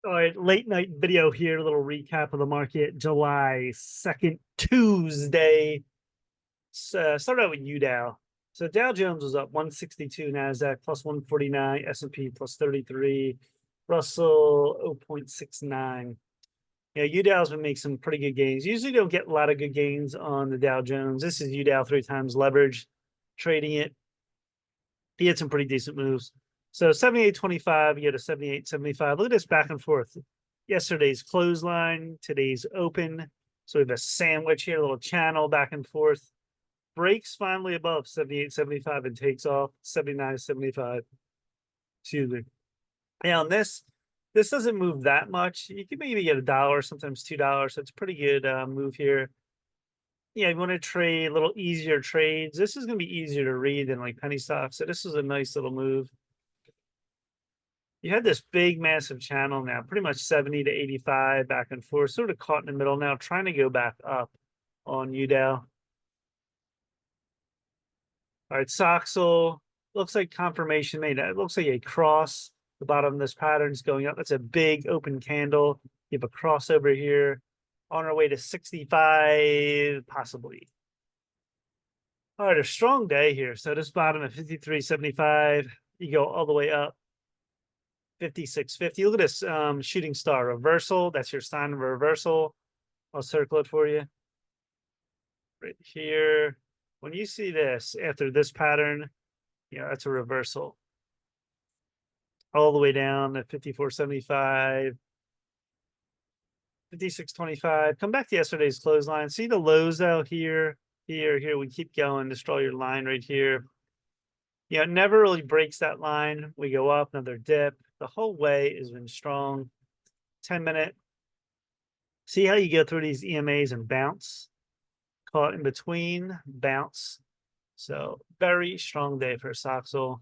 All right, late night video here. A little recap of the market. July 2nd, Tuesday. Started out with UDAO. So Dow Jones was up 162, Nasdaq plus 149, S&P plus 33, Russell 0.69. Yeah, UDAO's been making some pretty good gains. Usually don't get a lot of good gains on the Dow Jones. This is UDAO 3 times leverage, trading it. He had some pretty decent moves. So 78.25, you had a 78.75. Look at this back and forth. Yesterday's clothesline, today's open. So we have a sandwich here, a little channel back and forth. Breaks finally above 78.75 and takes off 79.75. Excuse me. Yeah, on this doesn't move that much. You can maybe get $1, sometimes $2. So it's a pretty good move here. Yeah, you want to trade a little easier trades. This is going to be easier to read than like penny stocks. So this is a nice little move. You had this big, massive channel now, pretty much 70 to 85 back and forth, sort of caught in the middle now, trying to go back up on UDAO. All right, Soxel looks like confirmation made. It looks like a cross. The bottom of this pattern is going up. That's a big open candle. You have a crossover here on our way to 65, possibly. All right, a strong day here. So this bottom at 53.75, you go all the way up 56.50. Look at this shooting star reversal. That's your sign of a reversal. I'll circle it for you right here. When you see this after this pattern, yeah, that's a reversal. All the way down to 54.75, 56.25. Come back to yesterday's clothesline. See the lows out here, here. We keep going. Destroy your line right here. Yeah, it never really breaks that line. We go up, another dip. The whole way has been strong. 10-minute. See how you go through these EMAs and bounce? Caught in between, bounce. So very strong day for Soxel.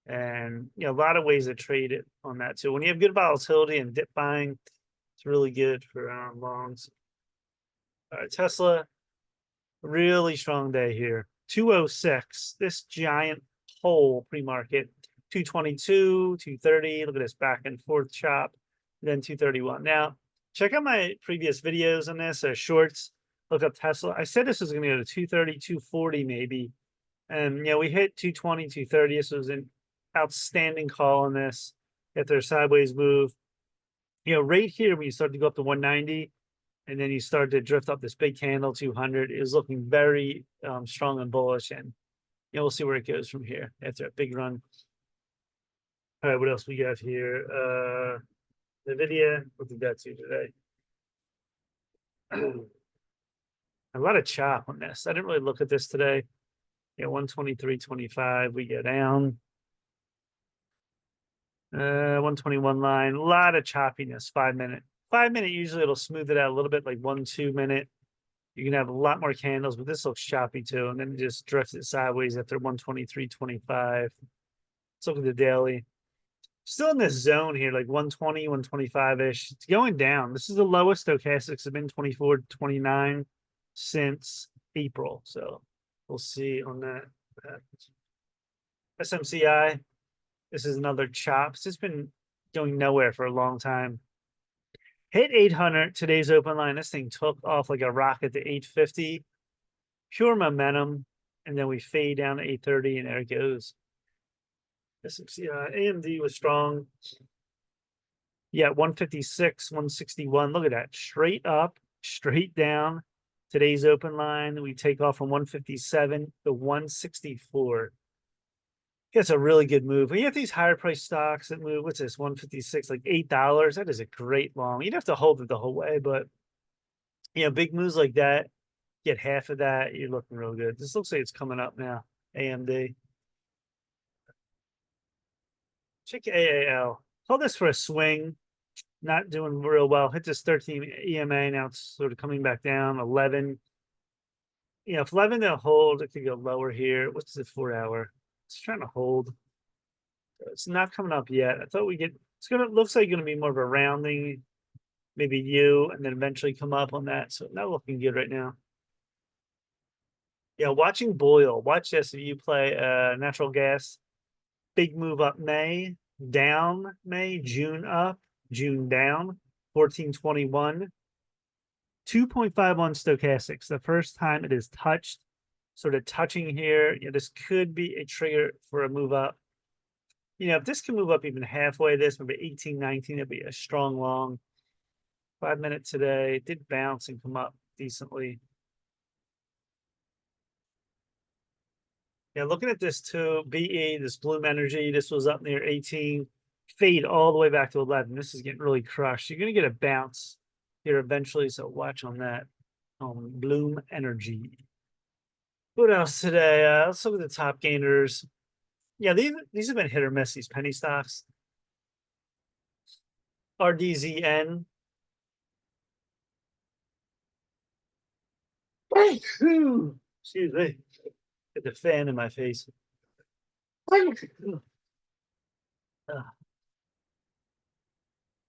And a lot of ways to trade it on that too. When you have good volatility and dip buying, it's really good for longs. All right, Tesla, really strong day here. 206. This giant hole pre-market. 222, 230. Look at this back and forth chop. Then 231. Now, check out my previous videos on this, shorts. Look up Tesla. I said this was going to go to 230, 240 maybe. And, we hit 220, 230. This was an outstanding call on this after a sideways move. Right here, when you start to go up to 190, and then you start to drift up this big candle, 200, is looking very strong and bullish. And, we'll see where it goes from here after a big run. All right, what else we got here? NVIDIA, what did that do today? A lot of chop on this. I didn't really look at this today. 123.25, we go down. 121 line, a lot of choppiness, 5-minute. 5-minute, usually it'll smooth it out a little bit, like 1-2 minute. You can have a lot more candles, but this looks choppy too. And then it just drifts it sideways after 123.25. Let's look at the daily. Still in this zone here, like 120, 125-ish. It's going down. This is the lowest stochastics have been 24.29 since April. So we'll see on that. SMCI, this is another chop. It's just been going nowhere for a long time. Hit 800, today's open line. This thing took off like a rocket to 850. Pure momentum. And then we fade down to 830, and there it goes. AMD was strong. Yeah, 156, 161. Look at that. Straight up, straight down. Today's open line. We take off from 157 to 164. It's a really good move. When you have these higher price stocks that move, what's this, 156, like $8? That is a great long. You'd have to hold it the whole way, but big moves like that, get half of that, you're looking real good. This looks like it's coming up now. AMD. Check AAL. Hold this for a swing. Not doing real well. Hit this 13 EMA. Now it's sort of coming back down. 11. If 11 don't hold, it could go lower here. What's the 4-hour? It's trying to hold. It's not coming up yet. I thought we get. Looks like gonna be more of a rounding, maybe and then eventually come up on that. So not looking good right now. Watching Boyle. Watch this if you play natural gas. Big move up May, down May, June up. June down, 1421. 2.51 stochastics. The first time it is touched, sort of touching here. This could be a trigger for a move up. If this can move up even halfway, this maybe 18, 19, it'd be a strong long. 5 minutes today. It did bounce and come up decently. Yeah, looking at this too, BE, this Bloom Energy, this was up near 18, fade all the way back to 11. This is getting really crushed. You're going to get a bounce here eventually, so watch on that. Bloom Energy. What else today? Let's look at the top gainers. Yeah, these have been hit or miss, these penny stocks. RDZN. Excuse me. Get the fan in my face. All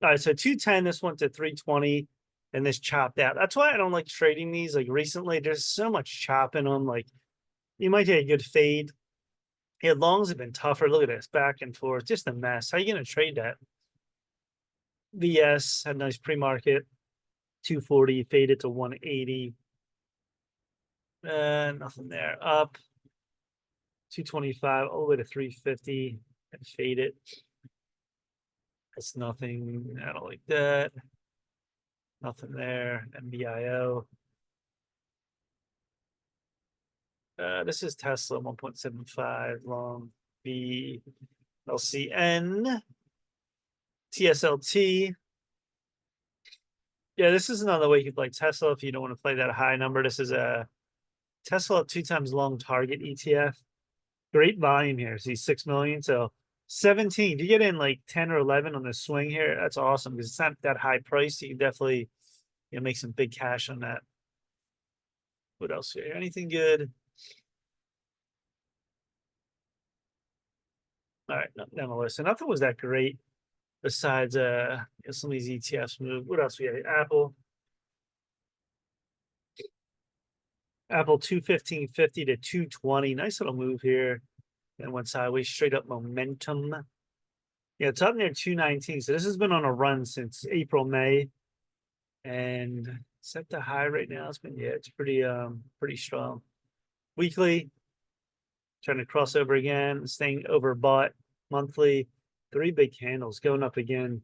right, so 210, this went to 320, and this chopped out. That's why I don't like trading these. Like recently, there's so much chop in them. Like you might get a good fade. Yeah, longs have been tougher. Look at this, back and forth, just a mess. How are you going to trade that? VS had a nice pre-market, 240, faded to 180. Nothing there. Up 225 all the way to 350 and fade it. That's nothing. I don't like that. Nothing there. MBIO. This is Tesla 1.75 long. B LCN. TSLT. Yeah, this is another way you could play Tesla if you don't want to play that high number. This is a Tesla 2 times long target ETF. Great volume here. See 6 million. So 17. If you get in like 10 or 11 on the swing here, that's awesome because it's not that high price. You can definitely make some big cash on that. What else here? Anything good? All right, down the list. So nothing was that great besides some of these ETFs move. What else we got? Apple 215.50 to 220. Nice little move here. And went sideways, straight up momentum. Yeah, it's up near 219. So this has been on a run since April, May. And set the high right now. It's been, yeah, it's pretty strong. Weekly, trying to cross over again, staying overbought. Monthly, 3 big candles going up again.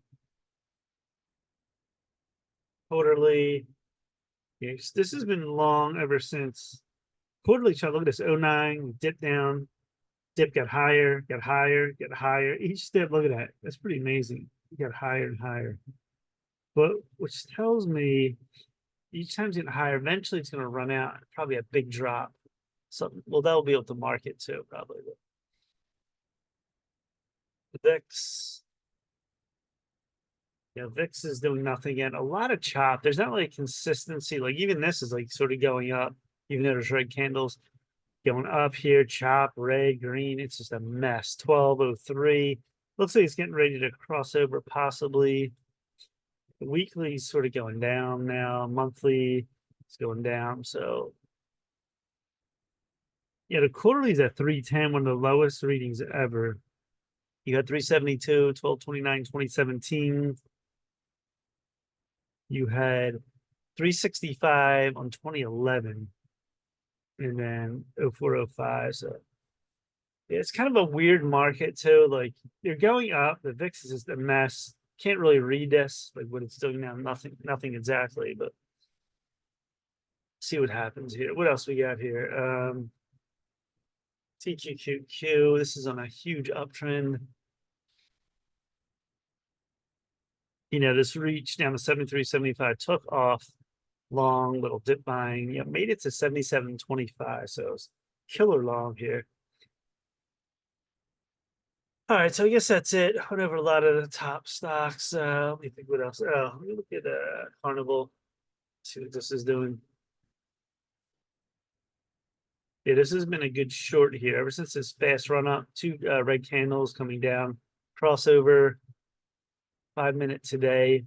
Quarterly, yes, this has been long ever since quarterly chart. Look at this 09, dip down, dip got higher, got higher, got higher. Each step, look at that. That's pretty amazing. It got higher and higher. But which tells me each time's getting higher, eventually it's going to run out. Probably a big drop. So, well, that'll be able to market too, probably. The VIX. Yeah, VIX is doing nothing yet. A lot of chop. There's not really consistency. Like even this is like sort of going up, even though there's red candles going up here, chop, red, green. It's just a mess. 1203. Looks like it's getting ready to cross over possibly. The weekly's sort of going down now. Monthly is going down. So yeah, the quarterly's at 310, one of the lowest readings ever. You got 372, 1229, 2017. You had 365 on 2011 and then 0405. So yeah, it's kind of a weird market too. Like you're going up, the VIX is just a mess. Can't really read this, like what it's doing now. Nothing exactly, but see what happens here. What else we got here? TQQQ. This is on a huge uptrend. This reach down to 73.75 took off long, little dip buying. Made it to 77.25. So it's killer long here. All right, so I guess that's it. Went over a lot of the top stocks. Let me think what else. Oh, let me look at Carnival. See what this is doing. Yeah, this has been a good short here ever since this fast run up. 2 red candles coming down. Crossover. 5 minute today.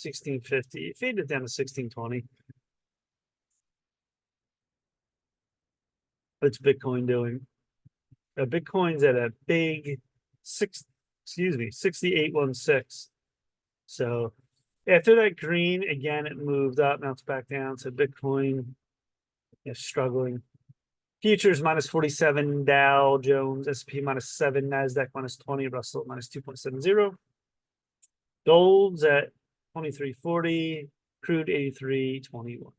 1650. Faded down to 1620. What's Bitcoin doing? Bitcoin's at a big 6816. So after that green, again, it moved up, now it's back down. So Bitcoin is struggling. Futures minus 47, Dow Jones, S&P minus 7, NASDAQ minus 20, Russell minus 2.70. Gold's at 23.40, crude 83.21. All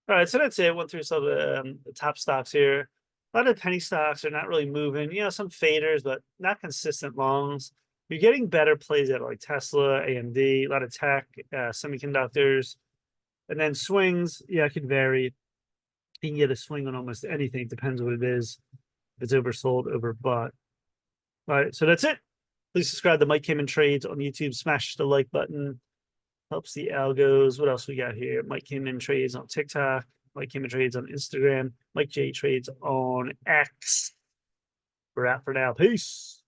right, so that's it. Went through some of the top stocks here. A lot of penny stocks are not really moving. You know, some faders, but not consistent longs. You're getting better plays out of like Tesla, AMD, a lot of tech, semiconductors, and then swings. Yeah, it could vary. You can get a swing on almost anything. Depends what it is. If it's oversold, overbought. All right, so that's it. Please subscribe to Mike Cayman Trades on YouTube. Smash the like button. Helps the algos. What else we got here? Mike Cayman Trades on TikTok. Mike Cayman Trades on Instagram. Mike J Trades on X. We're out for now. Peace.